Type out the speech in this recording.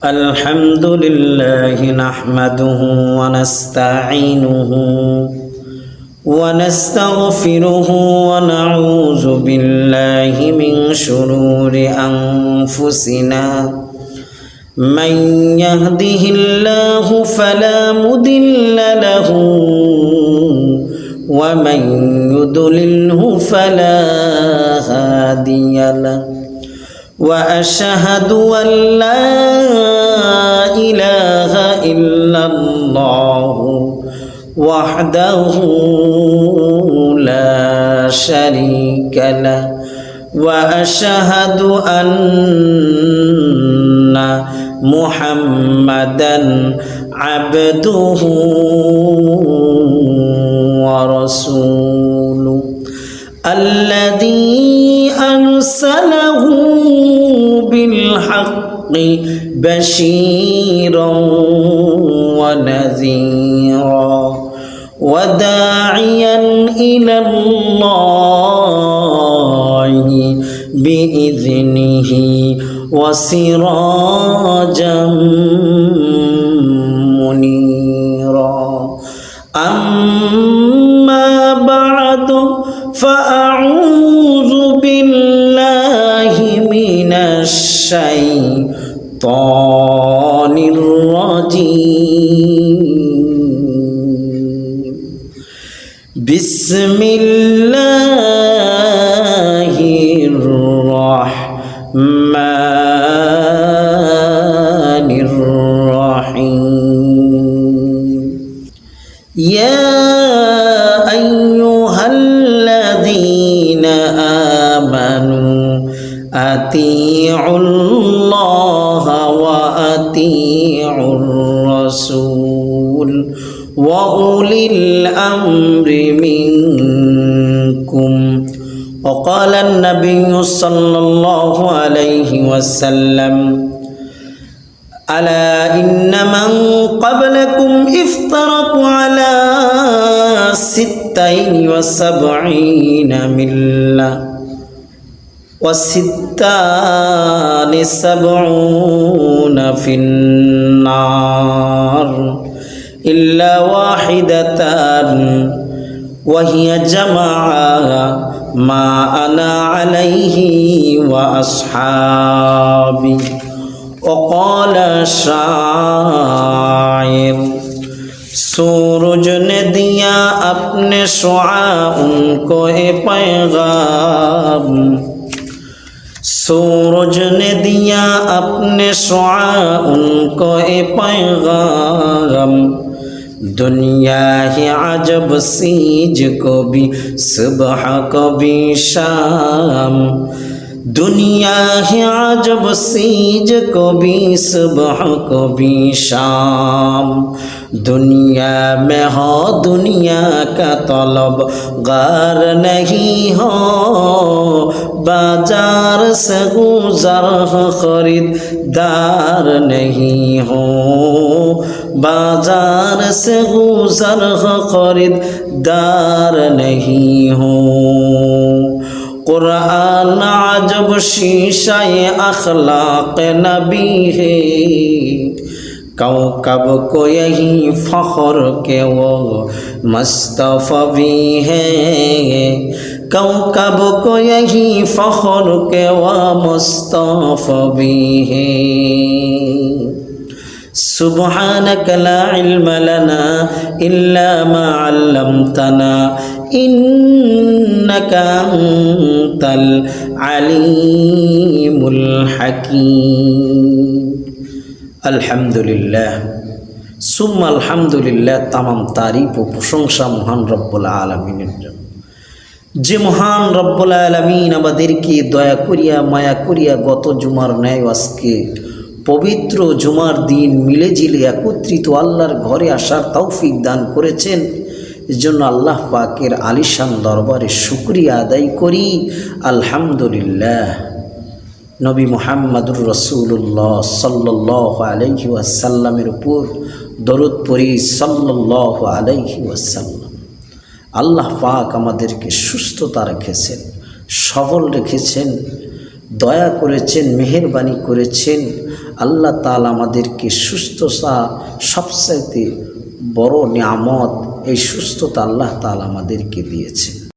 الحمد لله نحمده ونستعينه ونستغفره ونعوذ بالله من شرور أنفسنا من يهده الله فلا مضل له ومن يضلله فلا هادي له وأشهد أن لا إله إلا الله وحده لا شريك له وأشهد أن محمدًا عبده ورسوله الذي أرسله بالحق بشيرا ونذيرا وداعيا إلى الله بإذنه وسراجا منيرا أما بعد فأعوذ بالله من الشيطان الرجيم بسم الله الرحمن الرحيم يا أيها الذين آمنوا أطيعوا الله وأطيعوا الرسول وأولي الأمر منكم وقال النبي صلى الله عليه وسلم ألا إن من قبلكم افترقوا على 76 ملة والستان 70 في النار إلا واحدة وهي جماعة ما أنا عليه وأصحابي وقال शायर सूरज ने दिया अपने शुआ उनको ए पैगाम सूरज ने दिया अपने शुआ उनको ए पैगाम दुनिया ही अजब सीज को भी सुबह को भी शाम दुनिया है अजब सीज को भी सुबह को भी शाम दुनिया में हो दुनिया का तलब गार नहीं हो बाजार से गुजर खरीदार नहीं हो बाजार से गुजर खरीदार नहीं हो कुरान अजब शीशा अखलाक नबी है कौकब को यही फ़ख्र के वो मुस्तफ़ा भी है कौकब को यही फ़ख्र के वो मुस्तफ़ा भी है सुब्हानक ला इल्म लना इल्ला मा अल्लमतना इन्नका अंतल अलीमुल हकीम अल्हम्दुलिल्लाह सुम्मा अल्हम्दुलिल्लाह तमाम तारीफ ও প্রশংসা মহান রব্বুল আলামিনের জন্য যে মহান রব্বুল আলামিন আমাদেরকে দয়া করিয়া মায়া করিয়া গত জুমার ন্যায় আজকে পবিত্র জুমার দিন মিলেঝিলে একত্রিত আল্লাহর ঘরে আসার তৌফিক দান করেছেন এজন্য আল্লাহ পাকের আলিশান দরবারে শুকরিয়া আদায় করি আলহামদুলিল্লাহ নবী মুহাম্মদুর রাসূলুল্লাহ সাল্লাল্লাহু আলাইহি ওয়াসাল্লামের উপর দরুদ পড়ি সাল্লাল্লাহু আলাইহি ওয়াসাল্লাম আল্লাহ পাক আমাদেরকে সুস্থতা রেখেছেন সবল রেখেছেন দয়া করেছেন মেহেরবানি করেছেন আল্লাহ তাআলা আমাদেরকে সুস্থতা সবচাইতে বড় নিয়ামত, এই সুস্থতা আল্লাহ তাআলা আমাদেরকে দিয়েছেন।